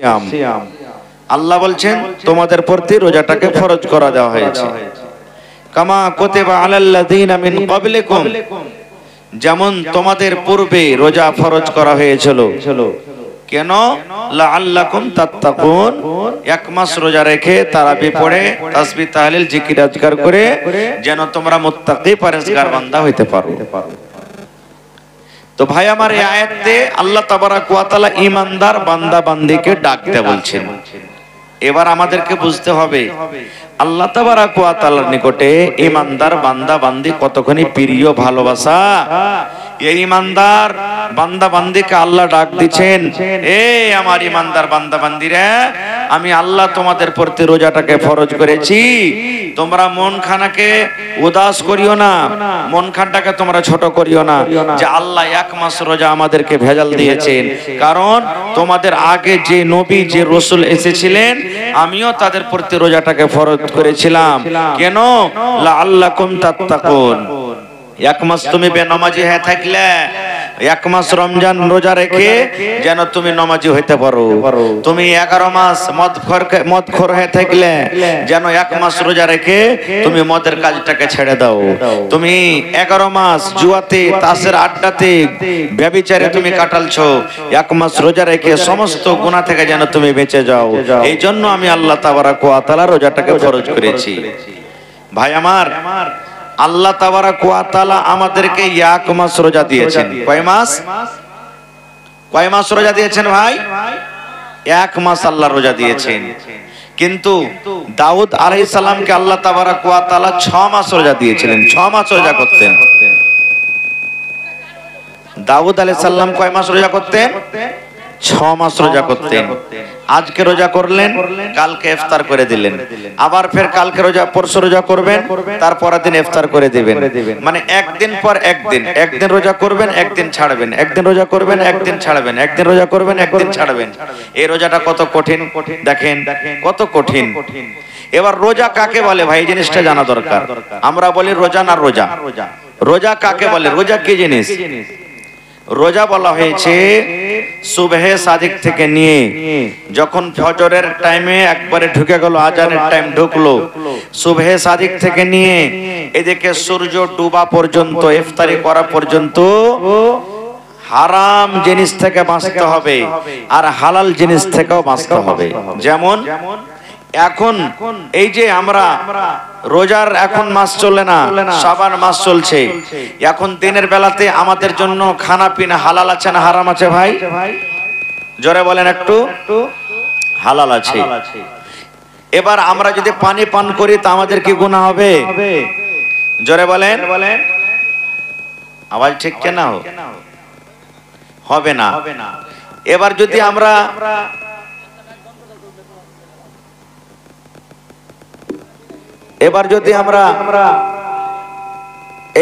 সিয়াম আল্লাহ বলছেন তোমাদের প্রতি রোজাটাকে ফরজ করা দেওয়া হয়েছে। কামা কুতিবা আলাল্লাযীনা মিন ক্বাবলিকুম, যেমন তোমাদের পূর্বে রোজা ফরজ করা হয়েছিল। কেন? লাআল্লাকুম তাত্তাকুন, এক মাস রোজা রেখে তারাবি পড়ে তাসবিহ তাহলিল জিকির আজকার করে যেন তোমরা মুত্তাকি পরহেজগার বান্দা হইতে পারো। তো ভাই আমার, এই আয়াতে আল্লাহ তাবারাক ওয়া তাআলা ঈমানদার বান্দা বান্দীকে ডাকতে বলছেন। এবার আমাদেরকে বুঝতে হবে আল্লাহ তাবারাক ওয়া তাআলার নিকটে ঈমানদার বান্দা বান্দী কতখানি প্রিয়, ভালোবাসা। এই ঈমানদার বান্দা বান্দীকে আল্লাহ ডাক দিচ্ছেন, এই আমার ঈমানদার বান্দা বান্দীরা, আমি আল্লাহ তোমাদের প্রতি রোজাটাকে ফরজ করেছি। তোমরা মন খানাকে উদাস করিও না, মন খানটাকে তোমরা ছোট করিও না যে আল্লাহ এক মাস রোজা আমাদেরকে ভেজাল দিয়েছেন। কারণ তোমাদের আগে যে নবী যে রাসূল এসেছিলেন, আমিও তাদের প্রতি রোজাটাকে ফরজ করেছিলাম। কেন? লাআল্লাকুম তাত্তাকুন, এক মাস তুমি বেনামাজি হয়ে থাকলে, এক মাস রমজান রোজা রেখে যেন তুমি নামাজি হইতে পারো। তুমি 11 মাস মদখোর হয়ে থাকলে যেন এক মাস রোজা রেখে তুমি মদের কাজটাকে ছেড়ে দাও। তুমি 11 মাস জুয়াতে তাসের আড্ডাতে ব্যভিচারে তুমি কাটালছো, এক মাস রোজা রেখে সমস্ত গুনাহ থেকে যেন তুমি বেঁচে যাও। এই জন্য আমি আল্লাহ তাবারাক ওয়া তাআলা রোজাটাকে ফরজ করেছি। ভাই আমার, আল্লাহ তাবারাক ওয়া তাআলা আমাদেরকে এক মাস রোজা দিয়েছেন। কয় মাস? কয় মাস রোজা দিয়েছেন ভাই? এক মাস আল্লাহ রোজা দিয়েছেন। কিন্তু দাউদ আলাইহিস সালামকে আল্লাহ তাবারাক ওয়া তাআলা 6 মাস রোজা দিয়েছিলেন। 6 মাস রোজা করতেন। দাউদ আলাইহিস সালাম কয় মাস রোজা করতেন? 6 মাস রোজা করতেন। আজকে রোজা করলেন, কালকে ইফতার করে দিলেন, আবার ফের কালকে রোজা, পরশু রোজা করবেন, তারপরের দিন ইফতার করে দিবেন। মানে একদিন পর একদিন, একদিন রোজা করবেন, একদিন ছাড়বেন, একদিন রোজা করবেন, একদিন ছাড়বেন, একদিন রোজা করবেন, একদিন ছাড়বেন। এই রোজাটা কত কঠিন দেখেন, কত কঠিন। এবার রোজা কাকে বলে ভাই, এই জিনিসটা জানা দরকার। আমরা বলি রোজা না রোজা, রোজা কাকে বলে? রোজা কি জিনিস? রোজা বলা হয়েছে সুবহে সাদিক থেকে নিয়ে যখন ফজরের টাইমে একবারে ঢুকে গেল, আজানের টাইম ঢুকলো, সুবহে সাদিক থেকে নিয়ে এদিকে সূর্য ডুবা পর্যন্ত, ইফতারি করা পর্যন্ত হারাম জিনিস থেকে বাঁচতে হবে আর হালাল জিনিস থেকেও বাঁচতে হবে। যেমন এখন এই যে আমরা রোজার এখন মাস চলে না, শাবান মাস চলছে, এখন দিনের বেলাতে আমাদের জন্য খানা পিনা হালাল আছে না হারাম আছে ভাই? জোরে বলেন একটু। হালাল আছে। এবার আমরা যদি পানি পান করি তা আমাদের কি গুনাহ হবে? জোরে বলেন। আওয়াজ ঠিক কেনা হবে না। এবার যদি আমরা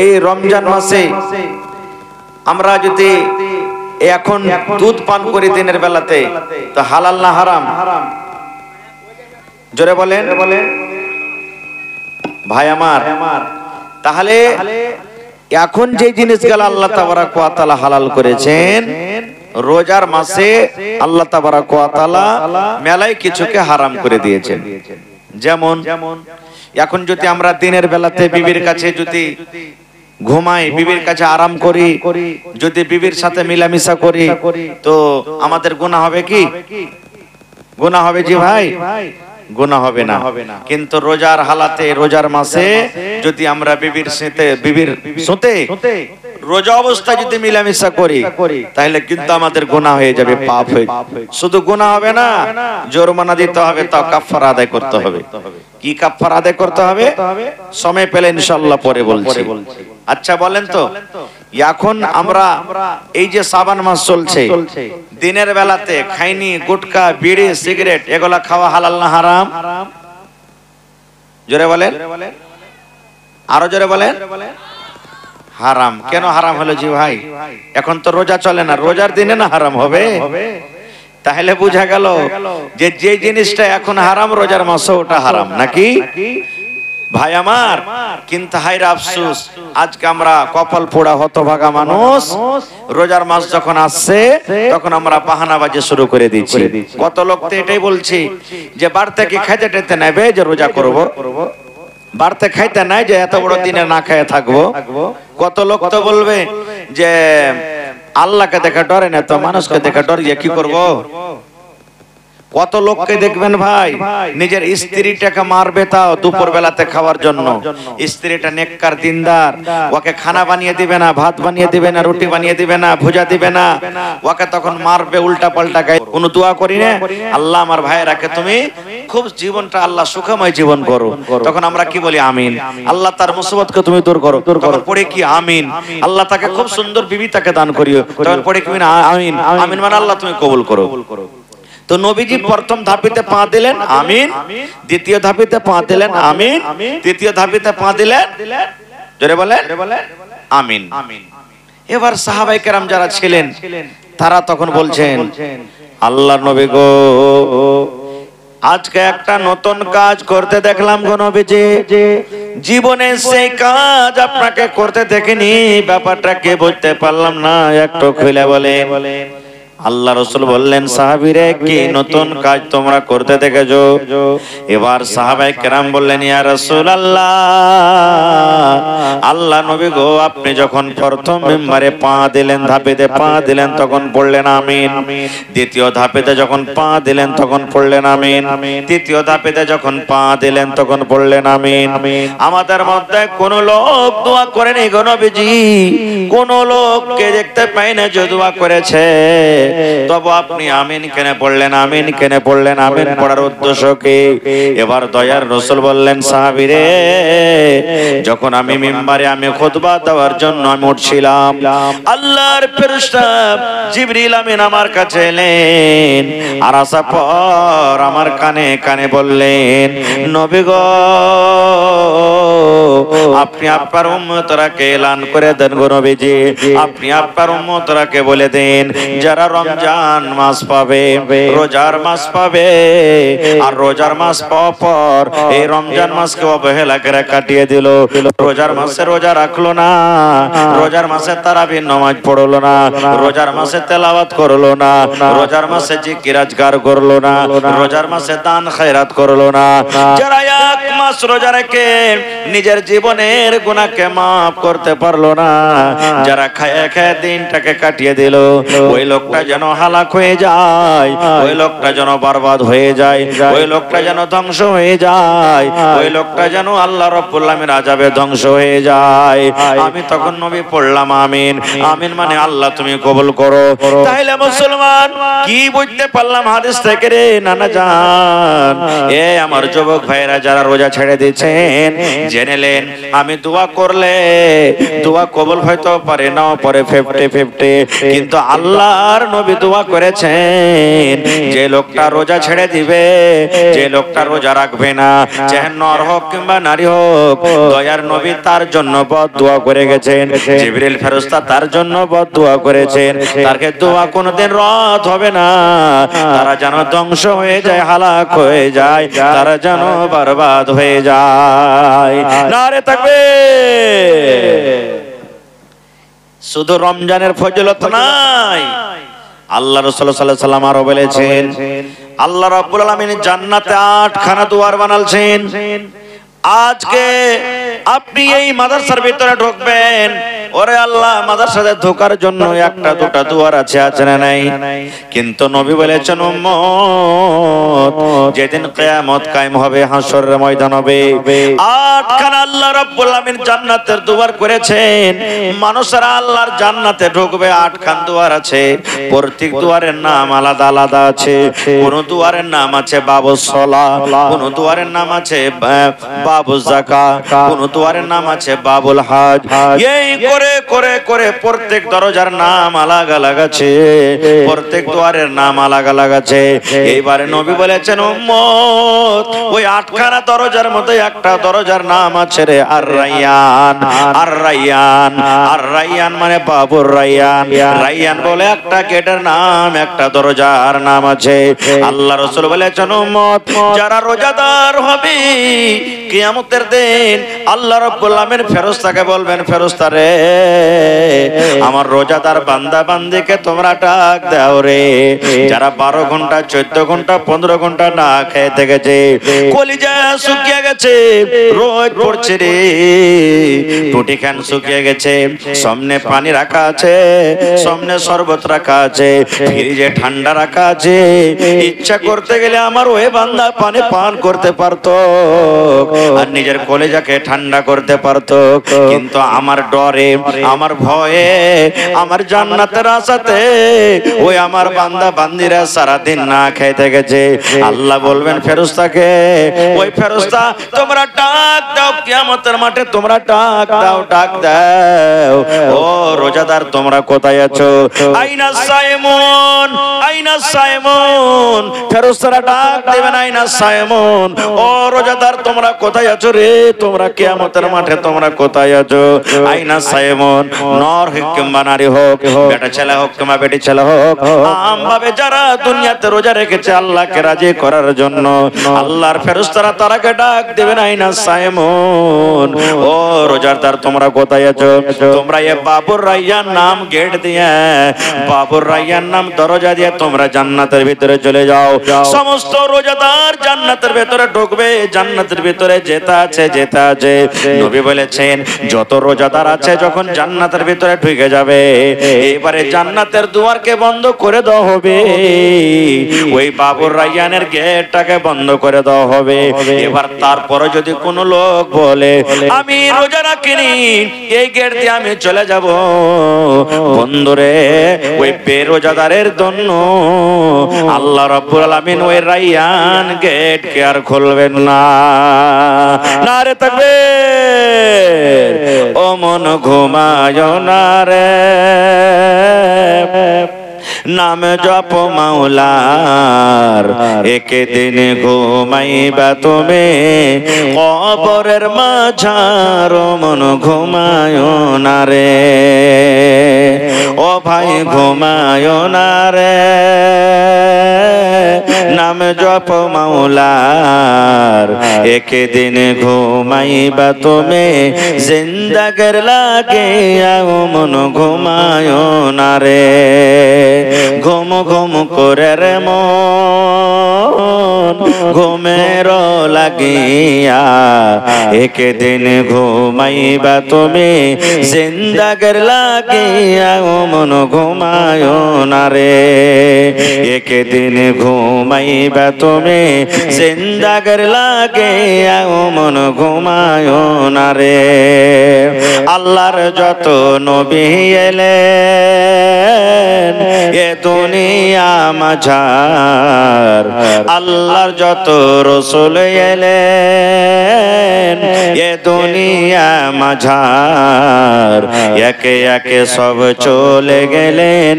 এই রমজান মাসে আমরা যদি এখন দুধ পান করি দিনের বেলাতে, তো হালাল না হারাম? জোরে বলেন ভাই আমার। তাহলে এখন যে জিনিসগুলো আল্লাহ তাবারাক ওয়া তাআলা হালাল করেছেন, রোজার মাসে আল্লাহ তাবারাক ওয়া তাআলা মেলায় কিছুকে হারাম করে দিয়েছেন। যেমন এখন যদি আমরা দিনের বেলাতে বিবির কাছে যদি ঘুমাই, বিবির কাছে আরাম করি, যদি বিবির সাথে মিলামিশা করি, তো আমাদের গুনাহ হবে কি? গুনাহ হবে জি ভাই? গুনাহ হবে না। কিন্তু রোজার হালাতে, রোজার মাসে যদি আমরা বিবির সাথে রোজা অবস্থায় যদি মিলামিশা করি, তাহলে কিন্তু আমাদের গুনাহ হয়ে যাবে, পাপ হয়ে যাবে। শুধু গুনাহ হবে না, জরিমানা দিতে হবে, তাও কাফারা আদায় করতে হবে। কি কাফারা আদায় করতে হবে? সময় পেলে ইনশাআল্লাহ পরে বলছি। আচ্ছা বলেন তো, এখন আমরা এই যে শাবান মাস চলছে, দিনের বেলাতে খাইনি, গুটকা, বিড়ি, সিগারেট এগুলা খাওয়া হালাল না হারাম? জোরে বলেন, আরো জোরে বলেন। হারাম। কেন হারাম হলো জি ভাই? এখন তো রোজা চলে না, রোজার দিনে না হারাম হবে? তাহলে বোঝা গেল যে যে জিনিসটা এখন হারাম, রোজার মাসে ওটা হারাম নাকি? ভাই আমার, কিন্তু হায়রে আফসোস, আজকে আমরা কপাল পোড়া হতভাগা মানুষ, রোজার মাস যখন আসছে তখন আমরা বাহানাবাজি শুরু করে দিচ্ছি। কত লোক তো এটাই বলছি যে বাড়তে কি খাইতে টাইতে নেবে যে রোজা করব, বাড়তে খাইতে নাই যে এত বড় দিনে না খেয়ে থাকবো। কত লোক তো বলবে যে আল্লাহকে দেখে ডরে না তো মানুষকে দেখে ডরিয়ে কি করব। কত লোককে দেখবেন ভাই নিজের স্ত্রীটাকে মারবে তাও দুপুর বেলাতে খাওয়ার জন্য। স্ত্রীটা নেককার দিনদার, ওকে খানা বানিয়ে দিবে না, ভাত বানিয়ে দিবে না, রুটি বানিয়ে দিবে না, ভুজা দিবে না, ওকে তখন মারবে উল্টা পাল্টা গায়ে। কোনো দোয়া করি না, আল্লাহ আমার ভাইয়েরাকে তুমি খুব জীবনটা আল্লাহ সুখময় জীবন করো। তখন আমরা কি বলি? আমিন। আল্লাহ তার মুসিবতকে তুমি দূর করো। তখন পড়ে কি আমিন। আল্লাহ তাকে খুব সুন্দর বিবি তাকে দান করিও। তখন পড়ে কি আমিন। আমিন মানে আল্লাহ তুমি কবুল করো। তো নবীজি প্রথম ধাপিতে পা দিলেন আমিন, দ্বিতীয় ধাপিতে পা দিলেন আমিন, তৃতীয় ধাপিতে পা দিলেন জোরে বলেন আমিন। এবার সাহাবায়ে কেরাম যারা ছিলেন তারা তখন বলছেন, আল্লাহর নবী গো, আজকে একটা নতুন কাজ করতে দেখলাম গো নবীজি, জীবনে সেই কাজ আপনাকে করতে দেখিনি, ব্যাপারটা কে বুঝতে পারলাম না, একটু খুলে বলেন। আল্লাহ রাসূল বললেন, সাহাবীরে কি নতুন কাজ তোমরা করতে দেখেছো? এবার সাহাবায়ে কেরাম বললেন, ইয়া রাসূলুল্লাহ, আল্লাহ নবী গো, আপনি যখন প্রথম মিম্বারে পা দিলেন, ধাপেতে পা দিলেন, তখন পড়লেন আমিন। দ্বিতীয় ধাপেতে যখন পা দিলেন তখন পড়লেন আমিন। তৃতীয় ধাপেতে যখন পা দিলেন তখন পড়লেন আমিন। আমাদের মধ্যে কোন লোক দোয়া করেনি গো নবীজি, কোন লোককে দেখতে পাই না যে দোয়া করেছে, তবে আপনি আমিন কেন পড়লেন? আমিন কেন পড়লেন? আমিন পড়ার উদ্দেশ্য কি? এবার দয়ার রাসূল বললেন, সাহাবীরে, যখন আমি মিম্বারে আমি খুতবা দেওয়ার জন্য আমি উঠছিলাম, আল্লাহর ফেরেশতা জিবরিল আমিন আমার কাছে এলেন, আর আসার পর আমার কানে কানে বললেন, নবী গো, আপনি আপনার উম্মতরাকে এলান করে দেন গো নবীজি, আপনি আপনার উম্মতরাকে বলে দেন, যারা রমজান মাস পাবে, রোজার মাস পাবে, আর রোজার মাস পাওয়ার পর এই রমজান মাসকে অবহেলা করে কাটিয়ে দিল, রোজার মাসে রোজা রাখলো না, রোজার মাসে তারাবির নামাজ পড়লো না, রোজার মাসে তেলাওয়াত করলো না, রোজার মাসে জিকির আজকার করলো না, রোজার মাসে দান খায়রাত করলো না, যারা এক মাস রোজা রেখে নিজের জীবনের গুনাহকে maaf করতে পারলো না, যারা খায় খায় দিনটাকে কাটিয়ে দিল, ওই লোকটা যেন হালাক হয়ে যায়, ওই লোকটা যেন বরবাদ হয়ে যায়, ওই লোকটা যেন ধ্বংস হয়ে যায়, ওই লোকটা যেন আল্লাহ রাব্বুল আলামিনের আযাবে ধ্বংস হয়ে যায়। আমি তখন নবী পড়লাম আমিন। আমিন মানে আল্লাহ তুমি কবুল করো। তাইলে মুসলমান কি বুঝতে পারলাম হাদিস থেকে রে নানা জান? এ আমার যুবক ভাইরা যারা রোজা ছেড়ে দিয়েছেন, জেনেলেন আমি দোয়া করলে দোয়া কবুল হয়তো পারে নাও পারে 50-50, কিন্তু আল্লাহর নবী দোয়া করেছেন, যে লোকটা রোজা ছেড়ে দিবে, যে লোকটা রোজা রাখবে না, চাহে নর হোক কিংবা নারী হোক, দয়ার নবী তার জন্য বদদোয়া করে গেছেন, জিবরিল ফেরেশতা তার জন্য বদদোয়া করেছেন, তারকে দোয়া কোনোদিন রদ হবে না, তারা যেন ধ্বংস হয়ে যায়, হালাক হয়ে যায়, তারা যেন বরবাদ হয়ে যায়। নারে তাকবীর। শুধু রমজানের ফজিলত নাই, আল্লাহ রাসূল সাল্লাল্লাহু আলাইহি ওয়াসাল্লাম আরো বলেছেন, আল্লাহ রাব্বুল আলামিন জান্নাতে 8 খানা দুয়ার বানালছেন। আজকে আপনি এই মাদ্রাসার ভিতরে ঢুকবেন, ওরে আল্লাহ মাদ্রাসাতে ঢোকার জন্য একটা দুটা দুয়ার আছে, আছে না নাই? কিন্তু নবী বলেছেন, উম্মত যেদিন কিয়ামত কায়েম হবে, হাসরের ময়দান হবে, 8 খানা আল্লাহ রাব্বুল আলামিন জান্নাতের দুয়ার করেছেন। মানুষেরা আল্লাহর জান্নাতে ঢুকবে, 8 খান দুয়ার আছে, প্রত্যেক দুয়ারের নাম আলাদা আলাদা আছে। কোন দুয়ারের নাম আছে বাবুস সালাহ, কোন দুয়ারের নাম আছে বাবুল যাকাত, কোন দুয়ারের নাম আছে বাবুল হজ। এই করে করে করে প্রত্যেক দরজার নাম আলাদা আলাদা আছে, প্রত্যেক দুয়ারের নাম আলাদা আলাদা আছে। এইবারে নবী বলে বলেছেন উম্মত ওই 8খানা দরজার মধ্যে একটা দরজার নাম আছে রে আর রায়্যান। আর রায়্যান, আর রায়্যান মানে বাবুর রায়্যান। রায়্যান বলে একটা গেটের নাম, একটা দরজার নাম আছে। আল্লাহ রাসূল বলেছেন উম্মত যারা রোজাদার হবে কিয়ামতের দিন আল্লাহ রাব্বুল আলামিন ফেরেশতাকে বলবেন ফেরেশতা রে আমার রোজাদার বান্দা বান্দিকে তোমরা ডাক দাও রে যারা 12 ঘন্টা 14 ঘন্টা 15 ঘন্টা না খেয়ে থেকেছে, কলিজা শুকিয়ে গেছে, রোদ পড়ছে রে, টুটি খান শুকিয়ে গেছে, সামনে পানি রাখা আছে, সামনে শরবত রাখা আছে, ফ্রিজে ঠান্ডা রাখা আছে, ইচ্ছা করতে গেলে আমার ওই বান্দা পানি পান করতে পারতো আর নিজের কলিজাকে ঠান্ডা করতে পারতো, কিন্তু আমার ডরে আমার ভয়ে আমার জান্নাতের আশাতে ওই আমার বান্দা বান্দিরা সারা দিন না খেতে গেছে। আল্লাহ বলবেন ফেরেশতাকে ওই ফেরেশতা তোমরা ডাক দাও কিয়ামতের মাঠে, তোমরা ডাক দাও, ডাক দাও ও রোজাদার তোমরা কোথায় আছো? আইনা সাইমুন, আইনা সাইমুন, ফেরেশতারা ডাক দেবেন আইনা সাইমুন, ও রোজাদার তোমরা কোথায় আছো রে, তোমরা কিয়ামতের মাঠে তোমরা কোথায় আছো? আইনা সাইমুন, নর হোক কিংবা নারী হোক, বেটা ছেলে হোক কিংবা বেটি ছেলে হোক, আমভাবে যারা দুনিয়াতে রোজা রেখেছে আল্লাহকে রাজি করার জন্য আল্লাহর ফেরেশতারা তারাকে ডাক দেবেন আইনা সাইমুন, ও রোজাদার তোমরা কোথায় আছো? তোমরা এই বাবুর রায়্যান নাম গেট দিয়ে, বাবুর রায়্যান নাম দরজা দিয়ে তোমরা জান্নাতের ভিতরে চলে যাও। সমস্ত রোজাদার জান্নাতের ভিতরে ঢুকবে, জান্নাতের ভিতরে যেতে আছে, যেতে আছে। নবী বলেছেন যত রোজাদার আছে যখন জান্নাতের ভিতরে ঢুকে যাবে এবারে জান্নাতের দুয়ারকে বন্ধ করে দেওয়া হবে, ওই বাবুর রায়্যানের গেটটাকে বন্ধ করে দেওয়া হবে। এবার তারপরে যদি কোনো লোক বলে আমি রোজা রাখিনি এই গেট দিয়ে আমি চলে যাব, বন্ধুরে ওই বেরোজাদারের জন্য আল্লাহ রাব্বুল আলামিন ওই রায়্যান গেট কে আর খুলবেন না। নারে তাকবীর, ও মন ঘুমায় না রে, নাম জপ মাওলার, একদিন ঘুমাইবা তুমি কবরের মাঝার, মন ঘুমায় না রে, ও ভাই ঘুমায় না রে, নাম জপ মাওলার, একদিন ঘুমাইবা তুমি জিন্দাগের লাগে, মন ঘুমায় না রে, ঘুম ঘুম করে রে মন ঘুমের লাগিয়া, একদিন ঘুমাইবা তুমি জিন্দাগের লাগিয়া, মন ঘুমায় না রে, একদিন ঘুমাইবা তুমি জিন্দাগের লাগিয়া, মন ঘুমায় না রে। আল্লাহর যত নবী এলেন এ দুনিয়া মাঝার, আল্লাহর যত রাসূল এলেন এ দুনিয়া মাঝার, একে একে সব চলে গেলেন,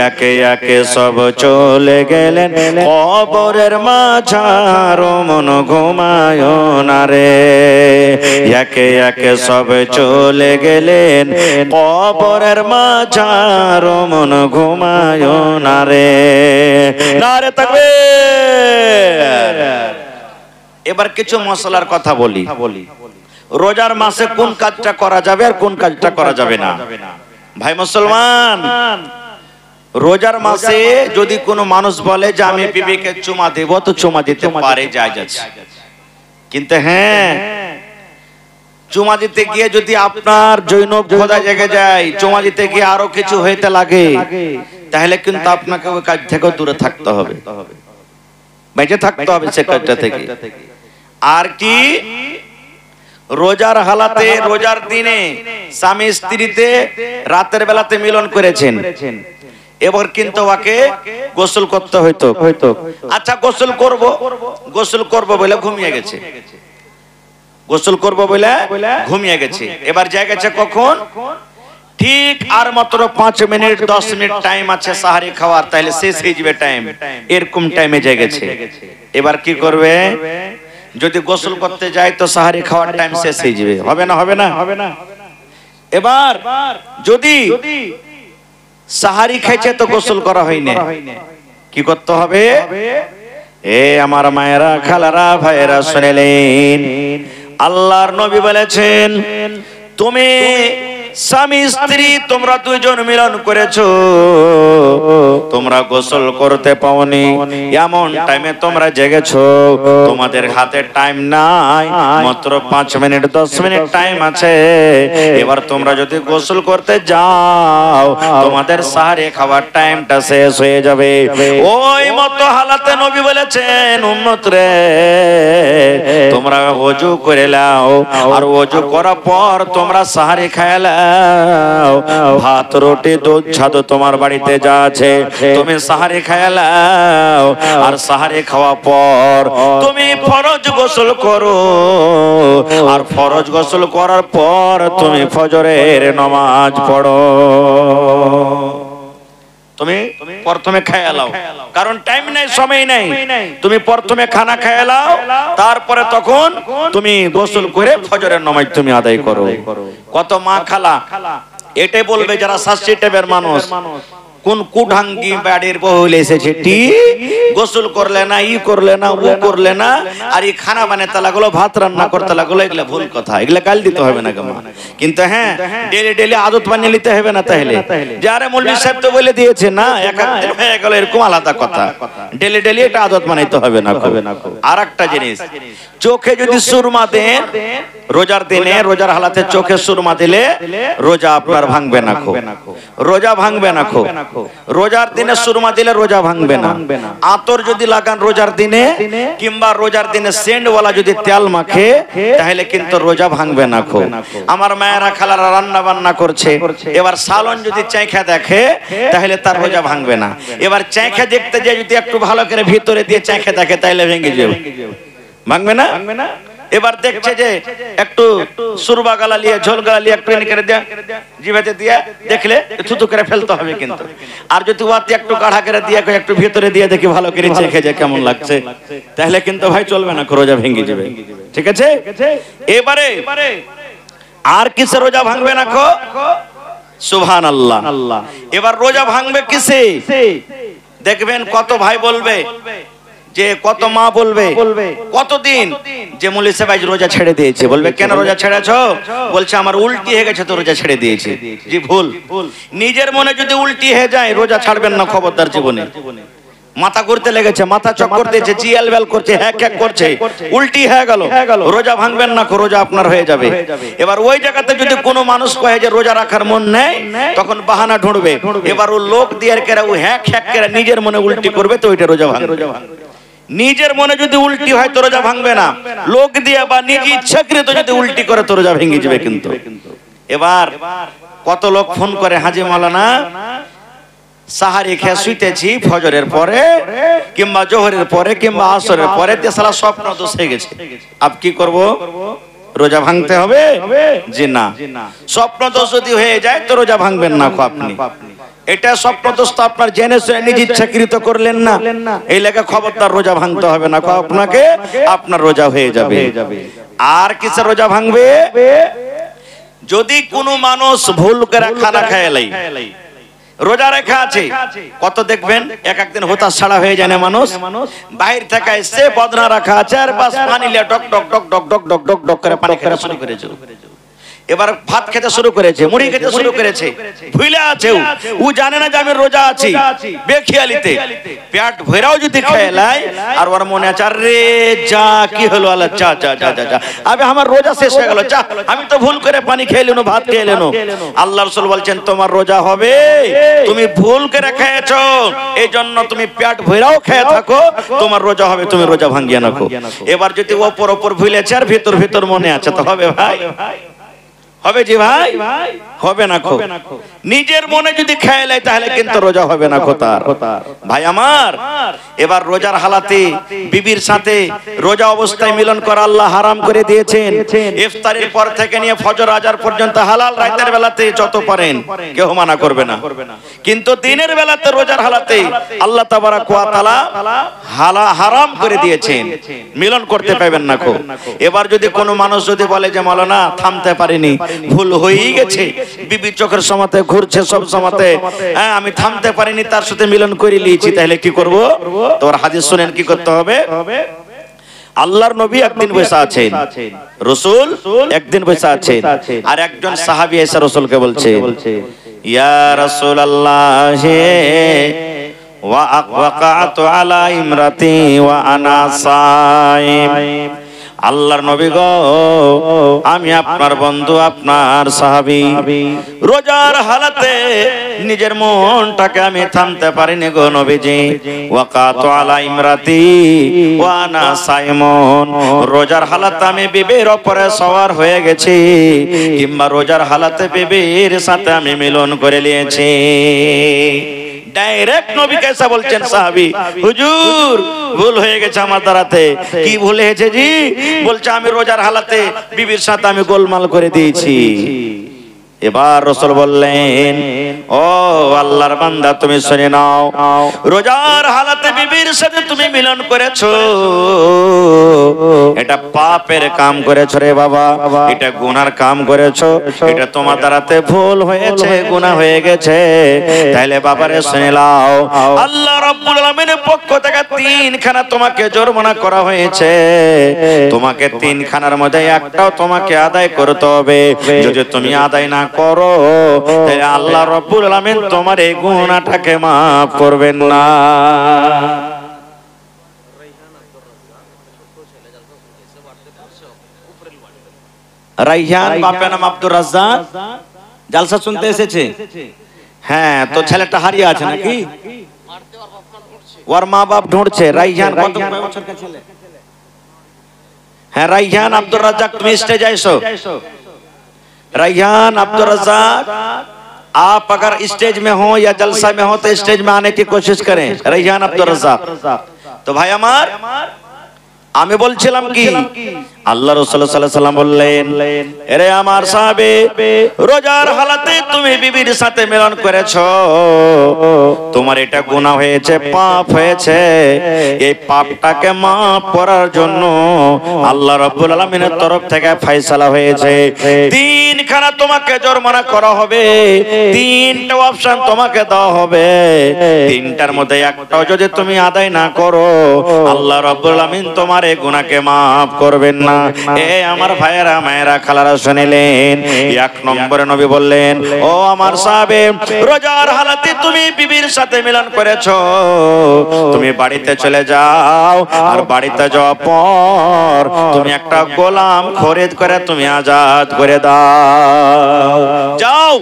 একে একে সব চলে গেলেন কবরের মাঝার, মন ঘুমায় না রে, একে একে সব চলে গেলেন কবরের মাঝার, মন ঘুমায় না রে। নারে তাকবীর। এবার কিছু মশলার কথা বলি। রোজার মাসে কোন কাজটা করা যাবে আর কোন কাজটা করা যাবে না। ভাই মুসলমান, রোজার মাসে যদি কোনো মানুষ বলে যে আমি বিবিকে চুমা দেব তো চুমা দিতে পারে, জায়েজ আছে, কিন্তু হ্যাঁ চুমা দিতে গিয়ে যদি আপনার জৈনব খোদা জেগে যায়, চুমা দিতে গিয়ে আরো কিছু হইতে লাগে, তাহলে কিন্তু আপনাকে ওই কাজ থেকে দূরে থাকতে হবে, বেঁচে থাকতে হবে সে কাজটা থেকে। আর কি রোজার হালাতে রোজার দিনে স্বামী স্ত্রীতে রাতের বেলাতে মিলন করেছেন, এবার কিন্তু ওকে গোসল করতে হইতো। আচ্ছা গোসল করব বলে ঘুমিয়ে গেছে, গোসল করব বলে ঘুমিয়ে গেছে। এবার যায় গেছে কখন? ঠিক আর মাত্র 5 মিনিট 10 মিনিট টাইম আছে সাহারি খাওয়ার, তাহলে শেষ হয়ে যাবে টাইম, এরকম টাইমে জেগেছে। এবার কি করবে? যদি গোসল করতে যায় তো সাহারি খাওয়ার টাইম শেষ হয়ে যাবে, হবে না? হবে না? হবে না। এবার যদি সাহারি খাইছে তো গোসল করা হয়নি, কি করতে হবে? এ আমার মায়েরা, খালারা, ভাইয়েরা শুনেলেন, আল্লাহর নবী বলেছেন, তুমি স্বামী স্ত্রী তোমরা দুইজন মিলন করেছো, তোমরা গোসল করতে পাওনি, এমন টাইমে তোমরা জেগেছো, তোমাদের হাতে টাইম নাই, মাত্র 5 মিনিট 10 মিনিট টাইম আছে। এবার তোমরা যদি গোসল করতে যাও তোমাদের সাহারি খাওয়ার টাইমটা শেষ হয়ে যাবে। ওই মতো হালাতে নবী বলেছেন, উম্মত রে তোমরা ওযু করে নাও, আর ওযু করার পর তোমরা সাহারি খেয়ে নাও, ভাত রুটি দুধ ছাদ তোমার বাড়িতে যা আছে তুমি সাহারি খেয়ে নাও, আর সাহারি খাওয়া পর তুমি ফরজ গোসল করো, আর ফরজ গোসল করার পর তুমি ফজরের নামাজ পড়ো। তুমি প্রথমে খেয়ে নাও, কারণ টাইম নাই, সময় নাই, তুমি প্রথমে খানা খেয়ে নাও, তারপরে তখন তুমি গোসল করে ফজরের নামাজ তুমি আদায় করো। কত মা খালা এটাই বলবে যারা শাস্ত্রী টাইপের মানুষ, কোন কুঢাঙ্গি বাড়ির বউ এসেছে, গোসল করলে না, ই করলে না, ও করলে না, আর এই খানা বানাতে লাগলো, ভাত রান্না করতে লাগলো, এগুলা ভুল কথা, এগুলা গাল দিতে হবে না কেমন, কিন্তু হ্যাঁ ডেলি ডেলি আদত বানিয়ে নিতে হবে না। তাহলে যারা মৌলভী সাহেব তো বলে দিয়েছে না, এক দিন হয়ে গেল, এরকম আলাদা কথা, ডেলি ডেলি এটা আদত বানাইতে হবে না। আর একটা জিনিস, চোখে যদি সুরমা দেন রোজার দিনে, রোজার হালাতে চোখে সুরমা দিলে রোজা আপনার ভাঙবে না, রোজা ভাঙবে না। রোজার দিনে সুরমা দিলে রোজা ভাঙবে না। আতর যদি লাগান রোজার দিনে, কিংবা রোজার দিনে সেন্টওয়ালা যদি তেল মাখে, তাহলে কিন্তু রোজা ভাঙবে না। আমার মায়েরা খালারা রান্না বান্না করছে, এবার সালন যদি চাইখা দেখে তাহলে তার রোজা ভাঙবে না। এবার চাইখা দেখতে যায় যদি একটু ভালো করে ভিতরে দিয়ে চাইখা দেখে তাহলে ভেঙে যাবে, ভাঙবে না। এবার দেখছে যে একটু সুরবা গালা লিয়ে, ঝোল গালা লিয়ে একটু এনে করে দেয়া, জিভাতে দিয়া দেখলে থুতু করে ফেলতে হবে কিন্তু। আর যদি ওয়াতে একটু গাঢ়া করে দিয়ে একটু ভিতরে দিয়ে দেখি ভালো করে চেখে যায় কেমন লাগছে, তাহলে কিন্তু ভাই চলবে না, রোজা ভেঙে যাবে। ঠিক আছে? এবারে আর কিসে রোজা ভাঙবে না? সুবহানাল্লাহ। এবার রোজা ভাঙবে কিসে? দেখবেন কত ভাই বলবে, যে কত মা বলবে, কতদিন যে মৌলভী সাহেব আজ রোজা ছেড়ে দিয়েছে, বলবে কেন রোজা ছেড়েছো? বলছে আমার উল্টি হয়ে গেছে তো রোজা ছেড়ে দিয়েছি। জি ভুল। নিজের মনে যদি উল্টি হয়ে যায় রোজা ছাড়বেন না খবরদার জীবনে। মাথা ঘুরতে লেগেছে, মাথা চক্কর দিয়েছে, জিএল বেল করছে, হ্যাক হ্যাক করছে, উল্টি হয়ে গেল, রোজা ভাঙবেন না, রোজা আপনার হয়ে যাবে। এবার ওই জায়গাতে যদি কোনো মানুষ কয়ে যে রোজা রাখার মন নেই, তখন বাহানা ঢুঁড়বে। এবার ও লোক দিয়ে ও হ্যাক হ্যাক করে নিজের মনে উল্টি করবে, তো ওইটা রোজা ভাঙবে। নিজের মনে যদি উল্টি হয় তো রোজা ভাঙবে না, লোক দিয়ে বা নিজ ইচ্ছাকৃত যদি উল্টি করে তো রোজা ভেঙে যাবে কিন্তু। এবার কত লোক ফোন করে, হাজী মাওলানা সাহারি খেয়ে শুইতেছি ফজরের পরে কিংবা জোহরের পরে কিংবা আসরের পরে সালা স্বপ্ন দোষ হয়ে গেছে, আপ কি করব? রোজা ভাঙতে হবে? জি না, স্বপ্ন দোষ যদি হয়ে যায় তো রোজা ভাঙবেন না আপনি। এটা স্বপ্ন দোষ তো আপনার জেনে শুনে নিজ ইচ্ছাকৃত করলেন না, এই লেগে খবরদার রোজা ভাঙতে হবে না আপনাকে, আপনার রোজা হয়ে যাবে। আর কিসে রোজা ভাঙবে? যদি কোনো মানুষ ভুল করে খানা খেয়ে লাই, রোজা রেখা আছে, কত দেখবেন এক একদিন হতাশ ছাড়া হয়ে যায় না মানুষ, বাইর থেকে এসে বদনা রাখা আছে, আর বাস পানি লিয়ে ডক ডক ডক ডক ডক ডক ডক ডক করে পানি খেতে শুরু করেছে। এবার ভাত খেতে শুরু করেছে, মুড়ি খেতে শুরু করেছে, ভুলে আছে, ও জানে না যে আমি রোজা আছি, বেখিয়ালিতে পেট ভরাও যদি খেলাই আর ওর মনে আছে আরে যা কি হলো, আল্লাহ চা চা চা চা, আবে আমার রোজা শেষ হয়ে গেল, চা আমি তো ভুল করে পানি খেয়ে নিলাম, ভাত খেয়ে নিলাম। আল্লাহ রাসূল বলছেন তোমার রোজা হবে, তুমি ভুল করে খেয়েছো, এই জন্য তুমি পেট ভরাও খেয়ে থাকো, তোমার রোজা হবে, তুমি রোজা ভাঙিয়ে নাও। এবার যদি ওপর ওপর ভুলেছে আর ভিতর ভিতর মনে আছে তো হবে ভাই? হবে জি ভাই? হবে না খো। নিজের মনে যদি খেয়াল হয় তাহলে কিন্তু রোজা হবে না খোতার ভাই আমার। এবার রোজার হালাতে বিবির সাথে রোজা অবস্থায় মিলন করা আল্লাহ হারাম করে দিয়েছেন। ইফতারের পর থেকে নিয়ে ফজর আজান পর্যন্ত হালাল, রাতের বেলাতে যত পারেন কেউ মানা করবে না, কিন্তু দিনের বেলাতে রোজার হালাতে আল্লাহ তাবারাক ওয়া তাআলা হারাম করে দিয়েছেন, মিলন করতে পারবেন না খো। এবার যদি কোনো মানুষ যদি বলে যে মাওলানা থামতে পারিনি, ভুল হয়েই গেছে, বিবি চোখের সমাতে ঘুরছে সব সমাতে, হ্যাঁ আমি থামতে পারিনি, তার সাথে মিলন করে নিয়েছি, তাহলে কি করব? তোর হাদিস শুনেন কি করতে হবে। আল্লাহর নবী একদিন বসে আছেন, রাসূল একদিন বসে আছেন, আর একজন সাহাবী এসে রাসূলকে বলছে, ইয়া রাসূলুল্লাহ ওয়া আওয়াকাতু আলা ইমরাতি ওয়া আনা সাইম। আল্লাহর নবী গো, আমি আপনার বন্ধু, আপনার সাহাবী, রোজার হালাতে নিজের মনটাকে আমি থামতে পারিনি গো নবীজি। ওয়াকাতু আলা ইমরাতি ওয়া আনা সাইমুন, রোজার হালাতে আমি বিবির উপরে সওয়ার হয়ে গেছি, কিংবা রোজার হালাতে বিবির সাথে আমি মিলন করে নিয়েছি। ডাইরেক্ট নবী কেসা বলছেন সাহাবী, হুজুর ভুল হয়ে গেছে আমার দ্বারাতে। কি ভুল হয়েছে জি? বলছে আমি রোজার হালাতে বিবির সাথে আমি গোলমাল করে দিয়েছি। এবার রাসূল বললেন, ও আল্লাহর বান্দা তুমি শুনে নাও, রোজার হালাতে বিবির সাথে তুমি মিলন করেছো, এটা পাপের কাম করেছো রে বাবা, এটা গুনার কাম করেছো, এটা তোমার দ্বারাতে ভুল হয়েছে, গুনাহ হয়ে গেছে। তাইলে বাবারে শুনে নাও, আল্লাহ রাব্বুল আলামিনের পক্ষ থেকে 3 খানা তোমাকে জরিমানা করা হয়েছে, তোমাকে 3 খানার মধ্যে একটাও তোমাকে আদায় করতে হবে। যদি তুমি আদায় না করো তাহলে আল্লাহ রাব্বুল আলামিন তোমার এই গুনাহটাকে maaf করবেন না। রাইহান বাপের নাম আব্দুর রাজ্জাক, জালসা শুনতে এসেছে। হ্যাঁ, তো ছেলেটা হারিয়ে আছে নাকি? ওর মা বাপ ঢুঁড়ছে। রাইহান কত বছরের ছেলে? হ্যাঁ, রাইহান আব্দুর রাজ্জাক, তুমি স্টেজে এসো। रायहान अब्दुल रज़ाक, आप अगर स्टेज में हो या जलसा में हो तो स्टेज में आने की कोशिश करें। रायहान अब्दुल रज़ाक। तो भाई हमार আমি বলছিলাম কি, আল্লাহ রাসূল সাল্লাল্লাহু আলাইহি ওয়াসাল্লাম বললেন, আরে আমার সাহাবে, রোজার হালাতে তুমি বিবির সাথে মিলন করেছো, তোমার এটা গুনাহ হয়েছে, পাপ হয়েছে। এই পাপটাকে maaf করার জন্য আল্লাহ রাব্বুল আলামিনের তরফ থেকে ফয়সালা হয়েছে, 3 খানা তোমাকে জরিমানা করা হবে, 3টা অপশন তোমাকে দেওয়া হবে। 3টার মধ্যে একটাও যদি তুমি আদায় না করো, আল্লাহ রাব্বুল আলামিন তোমার এই গুনাহকে maaf করবেন না। এ আমার ভাইয়েরা, মায়েরা, খালারা শুনলেন। 1 নম্বরে নবী বললেন, ও আমার সাহাবে, রোজার হালাতে তুমি বিবির সাথে মিলন করেছো, তুমি বাড়িতে চলে যাও, আর বাড়িতে যাওয়ার পর তুমি একটা গোলাম খরিদ করে তুমি আজাদ করে দাও। যাও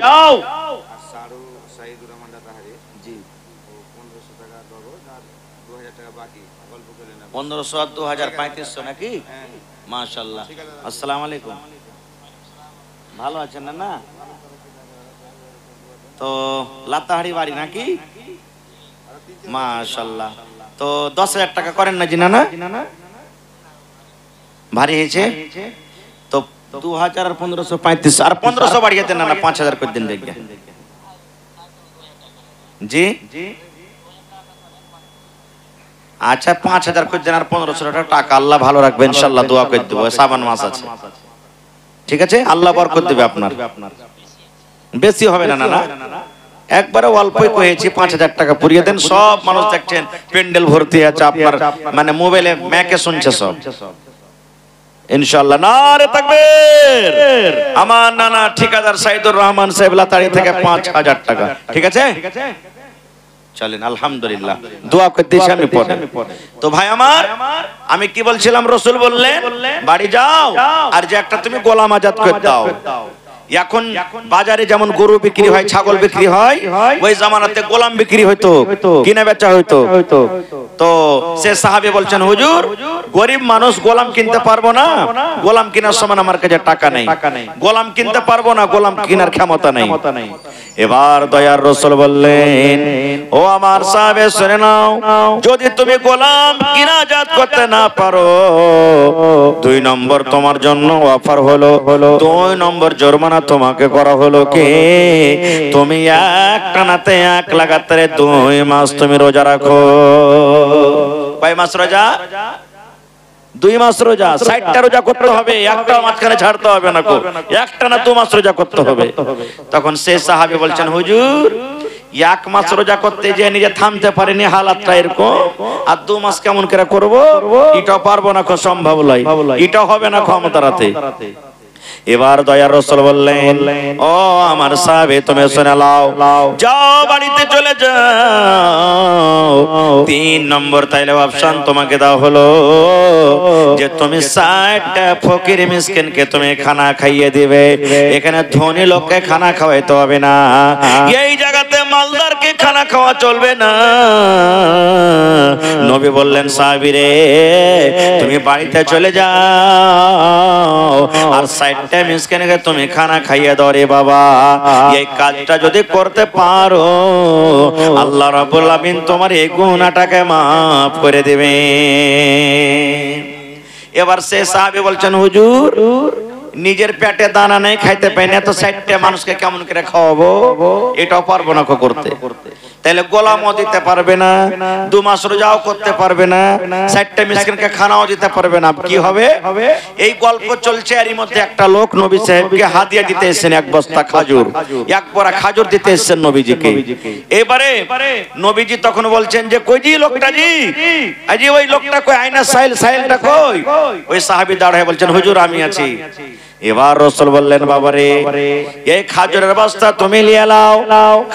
1500 আর 2000 3500 নাকি? মাশাআল্লাহ। আসসালামু আলাইকুম, ভালো আছেন না? তো লাতাহারি বাড়ি নাকি? মাশাআল্লাহ। তো 10000 টাকা করেন না জিনা? না ভারী হয়েছে তো 2000 আর 1500 3500 আর 1500 বাড়িয়ে দেন না, 5000 করে দিন দেখবে। জি আচ্ছা, 5000 করে দেন আর 1500 টাকা আল্লাহ ভালো রাখবে ইনশাআল্লাহ, দোয়া করে দেব। শাবান মাস আছে, ঠিক আছে? আল্লাহ বরকত দেবে আপনার, বেশি হবে না। না একবারে অল্পই কয়েছি, 5000 টাকা পুরিয়ে দেন। সব মানুষ দেখছেন প্যান্ডেল ভর্তি আছে, আপনার মানে মোবাইলে ম্যাকে শুনছে সব, ইনশাআল্লাহ। নারে তাকবীর। আমার নানা ঠিকাদার সাইদুর রহমান সাহেব লাতাড়ি থেকে 5000 টাকা, ঠিক আছে? চলেন আলহামদুলিল্লাহ, দোয়া করতেছি আমি পরে। তো ভাই আমার, আমি কি বলছিলাম, রাসূল বললেন বাড়ি যাও আর যে একটা তুমি গোলাম আজাদ করে দাও। এখন বাজারে যেমন গরু বিক্রি হয়, ছাগল বিক্রি হয়, ওই জামানাতে গোলাম বিক্রি হইতো, কিনা বেচা হইতো। তো সে সাহাবী বলছেন, হুজুর গরিব মানুষ গোলাম কিনতে পারবো না, গোলাম কেনার সময় আমার কাছে টাকা নেই, গোলাম কিনতে পারবো না, গোলাম কেনার ক্ষমতা নেই। এবার দয়ার রাসূল বললেন, ও আমার সাহাবে শুনে নাও, যদি তুমি গোলাম কিনাজাত করতে না পারো, 2 নম্বর তোমার জন্য অফার হলো, 2 নম্বর জরিমানা তোমাকে করা হলো কি, তুমি এক টানাতে 1 লাগাতারে 2 মাস তুমি রোজা রাখো। কয় মাস রোজা? 2 মাস রোজা। 60টা রোজা করতে হবে, একটা মাঝখানে ছাড়তে হবে না, একটানা 2 মাস রোজা করতে হবে। তখন সেই সাহাবী বলছেন, হুজুর 1 মাস রোজা করতে যে নিজে থামতে পারেনি, হালাতটা এরকম, আর 2 মাস কেমন করে করব? এটা পারবো না, সম্ভব নয়, এটা হবে না ক্ষমতারাতে। এবার দয়ার রাসূল বললেন, ও আমার সাহাবী তুমি শুনে নাও, যাও বাড়িতে চলে যাও। 3 নম্বর তাইলে অপশন তোমাকে দাও হলো যে তুমি 60টা ফকির মিসকিনকে তুমি খানা খাইয়ে দিবে। এখানে ধনী লোককে খানা খাওয়াইতে হবে না, এই জায়গাতে মালদারকে খানা খাওয়া চলবে না। নবী বললেন, সাহাবী রে তুমি বাড়িতে চলে যাও আর 60টা মিসকিনকে তুমি খানা খাইয়ে দাও রে বাবা। এই কাজটা যদি করতে পারো, আল্লাহ রাব্বুল আলামিন তোমার এই গুনাহটাকে maaf করে দিবেন। এবার সে সাহাবী বলছেন, হুজুর নিজের পেটে দানা নেই, খাইতে পাই না, তো 60টা মানুষকে কেমন করে খাওয়াবো? এটাও পারবো না করতে। তাহলে গোলামও দিতে পারবে না, 2 মাস রোজাও করতে পারবে না, 60টা মিসকিনকে খানাও দিতে পারবে না। কি হবে? এই গল্প চলছে, এরই মধ্যে একটা লোক নবী সাহেবকে হাদিয়া দিতে এসেছেন, 1 বস্তা খাজুর, 1 বড়া খাজুর দিতে এসেছেন নবীজিকে। এবারে নবীজি তখন বলছেন যে, কই জি লোকটা জি, আজি ওই লোকটা কই, আয়না সাইলটা কই? ওই সাহাবী দাঁড়ায় বলছেন, হুজুর আমি আছি। এবার রাসূল বললেন, বাবারে এই খাজুরের বস্তা তুমি নিয়ে নাও,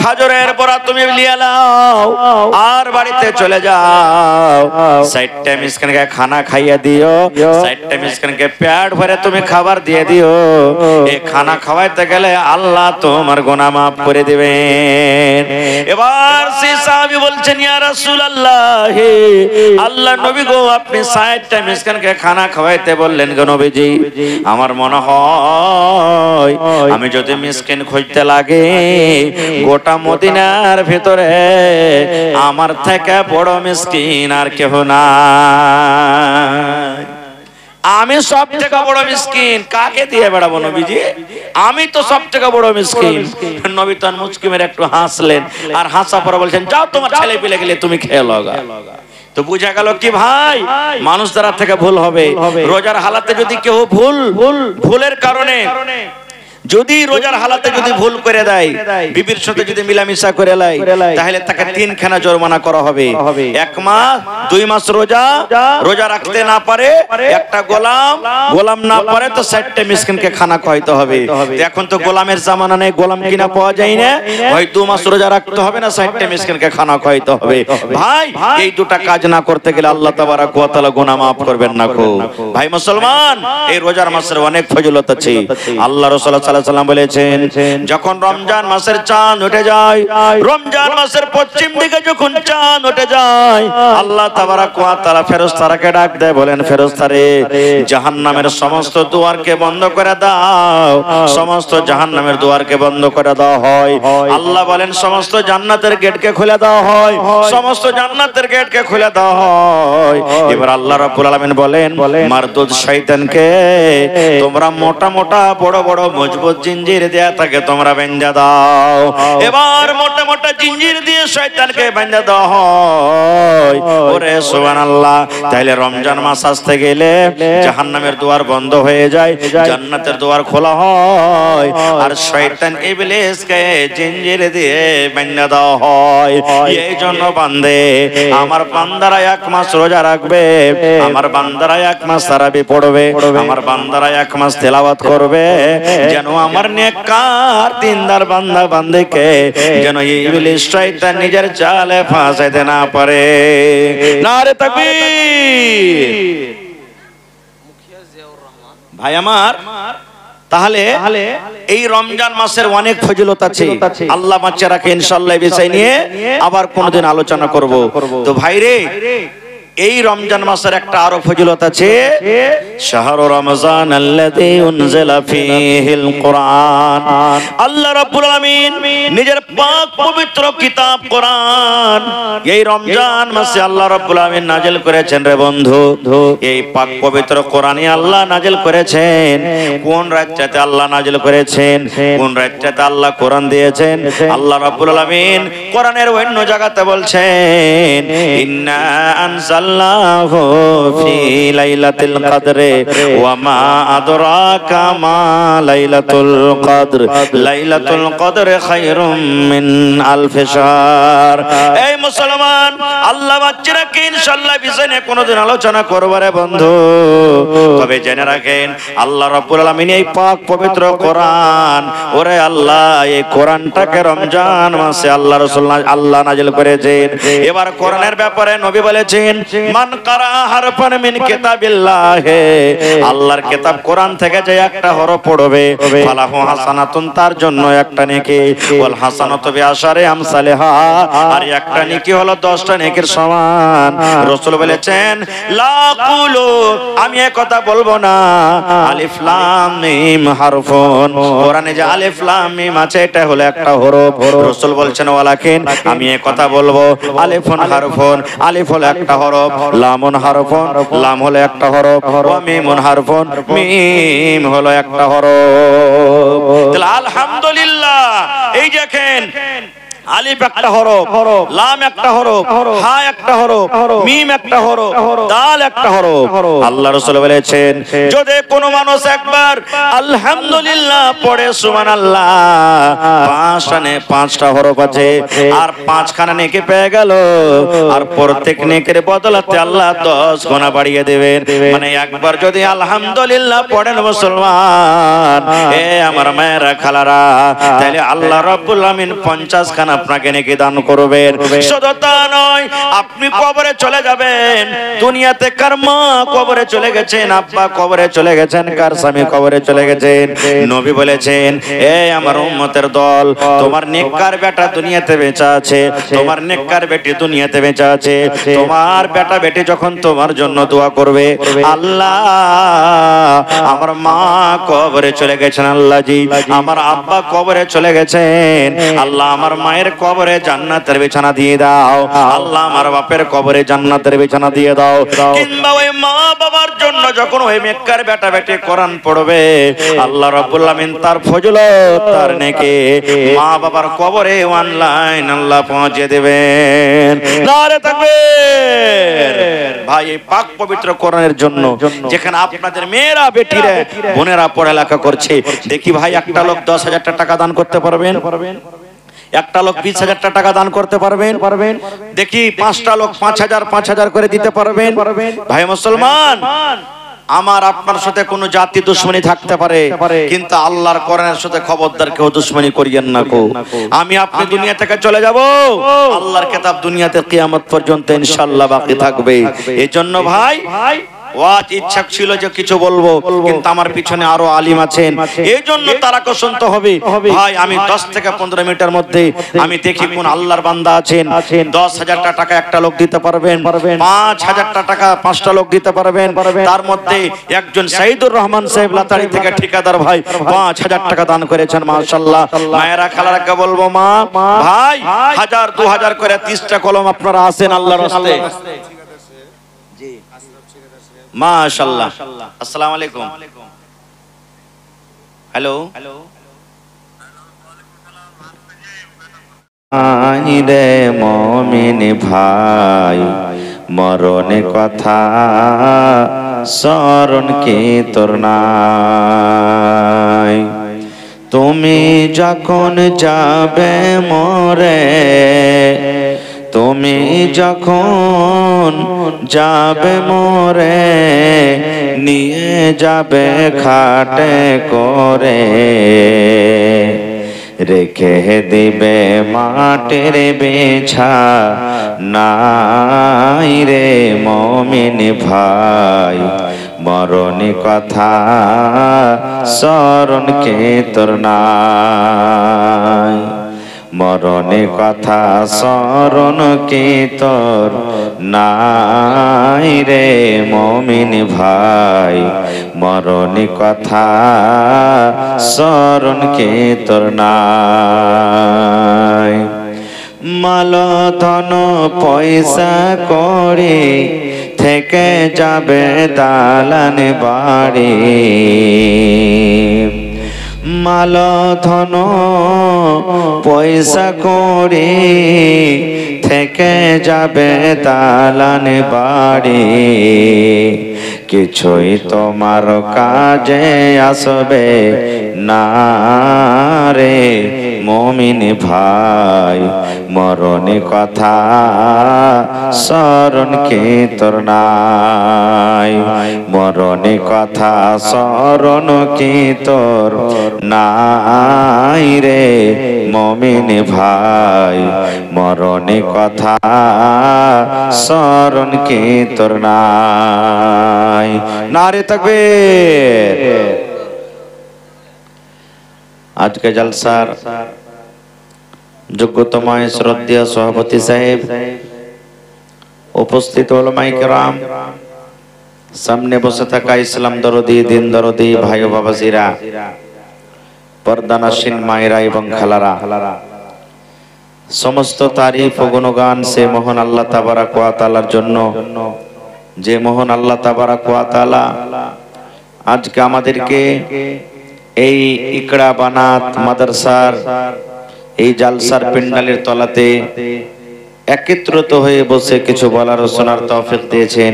খাজুরের বড়া তুমি নিয়ে নাও, আর বাড়িতে চলে যাও, 60টা মিসকিনকে খানা খাইয়ে দিও, 60টা মিসকিনকে পেট ভরে তুমি খাবার দিয়ে দিও। এই খানা খাওয়াইতে গেলে আল্লাহ তোমার গুনাহ maaf করে দিবেন। এবার সেই সাহাবী বলছেন, ইয়া রাসূলুল্লাহ, আল্লাহ নবী গো, আপনি 60টা মিসকিনকে খানা খাওয়াইতে বললেন গো নবীজি, আমার মনে হয় আমি যদি মিসকিন খুঁজতে লাগে গোটা মদিনার ভিতরে আমার থেকে বড় মিসকিন আর কেউ নাই। আমি সব থেকে বড় মিসকিন, কাকে দিয়ে বেড়াবো নবীজি? আমি তো সব থেকে বড় মিসকিন। নবী তখন মুচকি মেরে একটু হাসলেন, আর হাসা পরে বলছেন, যাও তোমার ছেলে পেলে গেলে তুমি খেয়ে লগা। তো বুঝা গেল কি ভাই, মানুষ দ্বারা থেকে ভুল হবে। রোজার হালাতে যদি কেউ ভুলের কারণে যদি রোজার হালাতে যদি ভুল করে দেয়, বিবির সাথে যদি মিলামিশা করে দেয়, তাহলে তাকে 3 খানা জরিমানা করা হবে। 1 মাস 2 মাস রোজা রাখতে না পারে, একটা গোলাম না পারে, তো 60টা মিসকিনকে খানা খাওয়াইতে হবে। এখন তো গোলামের জামানা নেই, গোলাম কিনা পাওয়া যায় না, হয় 2 মাস রোজা রাখতে হবে না, 60টা মিসকিনকে খানা খাওয়াইতে হবে। ভাই এই দুটা কাজ না করতে গেলে আল্লাহ তাবারাক ওয়া তাআলা গুনাহ maaf করবেন না কো। ভাই মুসলমান, এই রোজার মাসের অনেক ফজিলত আছে। আল্লাহ রাসূল সাল্লাল্লাহু বলেছেন, যখন রমজান মাসের চাঁদ উঠে যায়, রমজান মাসের পশ্চিম দিকে যখন চাঁদ উঠে যায়, আল্লাহ তাবারাক ওয়া তাআলা ফেরেশতাকে ডাক দেয়, বলেন ফেরেশতারে জাহান্নামের সমস্ত দুয়ারকে বন্ধ করে দাও। সমস্ত জাহান্নামের দুয়ারকে বন্ধ করে দেওয়া হয়। আল্লাহ বলেন সমস্ত জান্নাতের গেটকে খুলে দেওয়া হয়, সমস্ত জান্নাতের গেটকে খুলে দেওয়া হয়। এবার আল্লাহ রাব্বুল আলামিন বলেন, মারদুদ শয়তানকে তোমরা মোটা মোটা বড় বড় মজবুত জিঞ্জির দেয়া থাকে তোমরা বেঁধে দাও। এবার মোটা মোটা জিঞ্জির দিয়ে শয়তানকে বেঁধে দেওয়া হয়। ওরে সুবহানাল্লাহ, তাহলে রমজান মাস আসতে গেলে জাহান্নামের দুয়ার বন্ধ হয়ে যায়, জান্নাতের দুয়ার খোলা হয়, আর শয়তান ইবলিসকে জিঞ্জির দিয়ে বেঁধে দেওয়া হয়। এই জন্য বান্দে, আমার বান্দারা 1 মাস রোজা রাখবে, আমার বান্দারা 1 মাস তারাবি পড়বে, আমার বান্দারা 1 মাস তেলাওয়াত করবে, যেন আমার নেককার দিনদার বান্দা বান্দিকে যেন ইবলিস শয়তান নিজের জালে ফাঁসাইতে না পারে। নারে তাকবীর। ভাই আমার, তাহলে এই রমজান মাসের অনেক ফজিলত আছে, আল্লাহ বাঁচিয়ে রাখে। ইনশাআল্লাহ এই বিষয় নিয়ে আবার কোনদিন আলোচনা করব। তো ভাইরে, এই রমজান মাসের একটা আরো ফজিলত আছে, শাহরু রমজান আল্লাযী উনজিলা ফীহিল কুরআন। আল্লাহ রাব্বুল আলামিন নিজের পাক পবিত্র কিতাব কোরআন এই রমজান মাসে আল্লাহ রাব্বুল আলামিন নাজিল করেছেন রে বন্ধু। এই পাক পবিত্র কোরআনে আল্লাহ নাজিল করেছেন। কোন রাতটাতে আল্লাহ নাজিল করেছেন, কোন রাতটাতে আল্লাহ কোরআন দিয়েছেন? আল্লাহ রাব্বুল আলামিন কোরআনের অন্য জায়গাতে বলছেন, ইন্না আনজালনাহু ফি লাইলাতুল কদরে ওয়া মা আদরাকা মা লাইলাতুল কদর, লাইলাতুল কদরে খায়রুম মিন আলফি শাহর। এই মুসলমান, আল্লাহ বাচ্চারা কি ইনশাআল্লাহ বিষয় নিয়ে কোনদিন আলোচনা করব রে বন্ধু। তবে জেনে রাখেন, আল্লাহ রাব্বুল আলামিন এই পাক পবিত্র কোরআন, ওরে আল্লাহ এই কোরআনটাকে রমজান মাসে আল্লাহ রাসূল আল্লাহ নাজিল করেছেন। এবার কোরআনের ব্যাপারে নবী বলেছেন, মান কারা হারফান মিন কিতাবিল্লাহ, আল্লাহর কিতাব কোরআন থেকে যে একটা হরফ পড়বে, ফালাহু হাসানাতুন, তার জন্য একটা নেকি, ওয়াল হাসানাতু বিআশারি আমসালিহা, আর একটা নেকি হলো 10টা নেকির সমান। রাসূল বলেছেন, লা কুলু, আমি এই কথা বলবো না, আলিফ লাম মিম হারফুন, কোরআনে যে আলিফ লাম মিম আছে এটা হলো একটা হরফ। রাসূল বলছেন, ওয়ালাকিন, আমি এই কথা বলবো, আলিফুন হারফুন, আলিফ হলো একটা হরফ, লামুন হারফুন, লাম হলো একটা হরফ, ওয়া মিমুন হারফুন, মিম হলো একটা হরফ। তাহলে আলহামদুলিল্লাহ, এই দেখেন আলিফ একটা হরফ, লাম একটা হরফ, হা একটা হরফ, মিম একটা হরফ, দাল একটা হরফ। আল্লাহ রাসূল বলেছেন, যদি কোন মানুষ একবার আলহামদুলিল্লাহ পড়ে, সুবহানাল্লাহ, 5টা হরফ আছে আর 5খানা নেকি পেয়ে গেল, আর প্রত্যেক নেকির বদলাতে আল্লাহ 10 গুণা বাড়িয়ে দেবেন। মানে একবার যদি আলহামদুলিল্লাহ পড়েন মুসলমান, এ আমার মায়েরা খালারা, তাহলে আল্লাহ রাব্বুল আমিন 50খানা আপনাকে নেকি দান করবেন। শুধু তা নয়, আপনি কবরে চলে যাবেন, দুনিয়াতে কার মা কবরে চলে গেছেন, আব্বা কবরে চলে গেছেন, কার স্বামী কবরে চলে গেছেন, নবী বলেছেন, এই আমার উম্মতের দল, তোমার নেককার বেটা দুনিয়াতে বেঁচে আছে, তোমার নেককার বেটি দুনিয়াতে বেঁচে আছে, তোমার বেটা বেটি যখন তোমার জন্য দোয়া করবে, আল্লাহ আমার মা কবরে চলে গেছেন, আল্লাহ জি আমার আব্বা কবরে চলে গেছেন, আল্লাহ আমার মায়ের কবরে জান্নাতের বিছানা দিয়ে দাও, আল্লাহ আমার বাপের কবরে জান্নাতের বিছানা দিয়ে দাও। কিংবা ওই মা বাবার জন্য যখন ওই নেককার বেটা বেটি কোরআন পড়বে, আল্লাহ রাব্বুল আমিন তার ফজিলত, তার নেকি মা বাবার কবরে অনলাইন আল্লাহ পৌঁছে দেবেন। নারে তাকবীর! ভাই, এই পাক পবিত্র কোরআনের জন্য যেখানে আপনাদের মেয়েরা বেটিরা বোনেরা পড়ালেখা করছে, দেখি ভাই একটা লোক 10,000 টাকা দান করতে পারবেন? একটা লোক 20,000 টাকা দান করতে পারবেন? দেখি 5টা লোক 5,000 করে দিতে পারবেন? ভাই মুসলমান, আমার আপনার সাথে কোনো জাতি দুশ্মনী থাকতে পারে, কিন্তু আল্লাহর কোরআনের সাথে খবরদার কেউ দুশ্মনী করিয়েন না কো। আমি আপনি দুনিয়া থেকে চলে যাব, আল্লাহর কিতাব দুনিয়াতে কিয়ামত পর্যন্ত ইনশাআল্লাহ বাকি থাকবে। এজন্য ভাই ওয়াজ ইচ্ছা ছিল যে কিছু বলবো, কিন্তু আমার পিছনে আরো আলিম আছেন, এই জন্য তারাকে শুনতে হবে। ভাই, আমি 10 থেকে 15 মিনিটের মধ্যে আমি দেখি কোন আল্লাহর বান্দা আছেন 10,000 টাকা একটা লোক দিতে পারবেন, 5,000 টাকা 5টা লোক দিতে পারবেন। তার মধ্যে একজন সাইদুর রহমান সাহেব লাতারি থেকে ঠিকাদার ভাই 5,000 টাকা দান করেছেন, মাশাআল্লাহ। মায়েরা খালারাকে বলবো, মা ভাই 1,000 2,000 করে 30টা কলম আপনারা আছেন আল্লাহর রাস্তে। জি মাশাআল্লাহ। আসসালামু আলাইকুম। হ্যালো, আইরে মুমিন ভাই, মরণে কথা স্মরণ কি তোর নাই, তুমি যখন যাবে মরে, তুমি যখন যাবে মরে, নিয়ে যাবে খাটে করে, রেখে দিবে মাটির বিছানায় রে মুমিন ভাই, মরণে কথা স্মরণ কে তোর নাই, মরণে কথা স্মরণ কে তোর নাই রে মুমিন ভাই, মরণে কথা স্মরণ কে তোর নাই। মাল ধন পয়সা করে থেকে যাবে দালান বাড়ি, মাল ধন পয়সা করে থেকে যাবে দালান বাড়ি, কিছুই তোমার কাজে আসবে না রে মুমিন ভাই, মরণে কথা স্মরণ কে তোর নাই, মরণে কথা স্মরণ কে তোর নাই রে মুমিন ভাই, মরণে কথা স্মরণ কে তোর নাই। নারে তাকবীর। আজকে জলসার যোগ্যতম শ্রদ্ধেয় সভাপতি সাহেব, উপস্থিত উলামায়ে কেরাম, সামনে বসে থাকা ইসলাম দরদি, দিন দরদি ভাই ও বাবাজিরা, পর্দানাসীন মায়েরা এবং খালারা, সমস্ত তারিফ ও গুণগান সে মহান আল্লাহ তাবারাক ওয়া তাআলার জন্য, যে মহান আল্লাহ তাবারাক ওয়া তাআলা আজকে আমাদেরকে এই ইকরা বানাত মাদ্রাসার এই জালসার প্যান্ডেলের তলাতে একত্রিত হয়ে বসে কিছু বলার ও শোনার তৌফিক দিয়েছেন।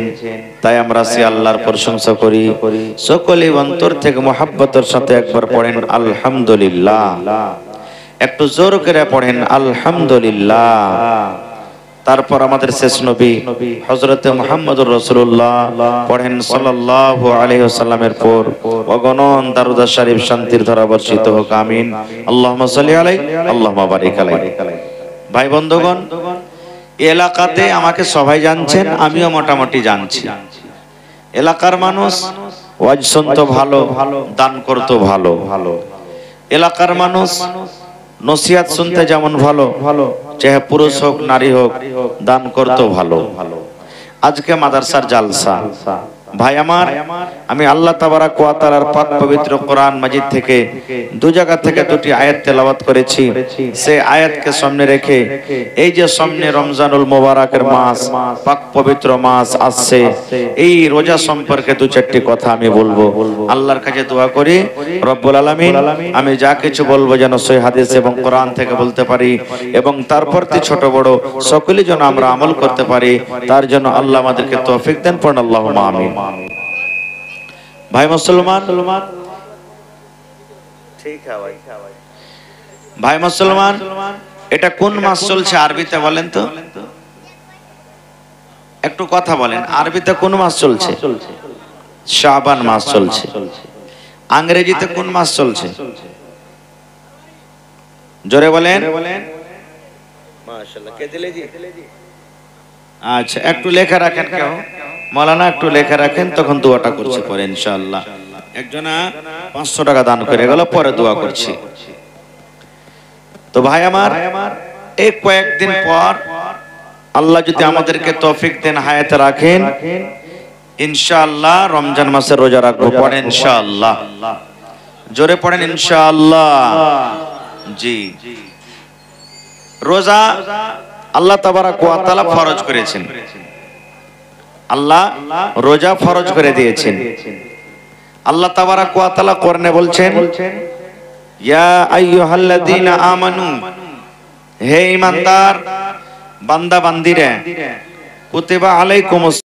তাই আমরা সে আল্লাহর প্রশংসা করি। সকলে অন্তর থেকে মহব্বতের সাথে একবার পড়েন আলহামদুলিল্লাহ। একটু জোর করে পড়েন আলহামদুলিল্লাহ। তারপর আমাদের শেষ নবী হযরতে মুহাম্মদুর রাসূলুল্লাহ পড়েন সাল্লাল্লাহু আলাইহি ওয়াসাল্লামের পর অগণন দরুদ শরীফ শান্তির ধারা বর্ষিত হোক, আমিন। আল্লাহুম্মা সাল্লি আলাইহি আল্লাহুম্মা বারিক আলাইহি। ভাই বন্ধুগণ, এলাকাতে আমাকে সবাই জানছেন, আমিও মোটামুটি জানছি। এলাকার মানুষ ওয়াজ শুনতো ভালো, দান করতো ভালো। এলাকার মানুষ নসিহত শুনতে যেমন ভালো, চাহে পুরুষ হোক নারী হোক, দান করতো ভালো। আজকে মাদ্রাসার জালসা, ভাই আমার, আমি আল্লাহ তাবারাক ওয়া তাআলার পাক পবিত্র কোরআন মাজিদ থেকে দু জায়গা থেকে দুটি আয়াত তেলাওয়াত করেছি। সেই আয়াতকে সামনে রেখে এই যে সামনে রমজানুল মুবারকের মাস, পাক পবিত্র মাস আসছে, এই রোজা সম্পর্কে দু চারটি কথা আমি বলবো। আল্লাহর কাছে দোয়া করি রব্বুল আলামিন আমি যা কিছু বলবো যেন সহিহ হাদিস এবং কোরআন থেকে বলতে পারি, এবং তারপর ছোট বড় সকলেই যেন আমরা আমল করতে পারি, তার জন্য আল্লাহ আমাদেরকে তৌফিক দেন। পড়ুন আল্লাহুম্মা আমিন। ভাই মুসলমান, ঠিক আছে ভাই মুসলমান, এটা কোন মাস চলছে আরবিতে বলেন তো? একটু কথা বলেন, আরবিতে কোন মাস চলছে? শাবান মাস চলছে। ইংরেজিতে কোন মাস চলছে? জোরে বলেন। মাশাআল্লাহ, কে দিলে জি? আচ্ছা, একটু লেখা রাখেন কেউ মাওলানা, একটু লেখা রাখেন, তখন দোয়াটা করছি পরে ইনশাআল্লাহ। একজনা 500 টাকা দান করে গেল, পরে দোয়া করছি। তো ভাই আমার, এই কয়েকদিন পর আল্লাহ যদি আমাদেরকে তৌফিক দেন, হায়াতে রাখেন, ইনশাআল্লাহ রমজান মাসে রোজা রাখবো। পড়েন ইনশাআল্লাহ, জোরে পড়েন ইনশাআল্লাহ। জি, রোজা আল্লাহ তাবারাক ওয়া তাআলা ফরজ করেছেন। আল্লাহ রোজা ফরজ করে দিয়েছেন। আল্লাহ তাবারাক ওয়া তাআলা কোরআনে বলছেন, ইয়া আইয়ুহাল্লাযীনা আমানু, হে ঈমানদার বান্দা বান্দিরা, কুতিবা আলাইকুমুস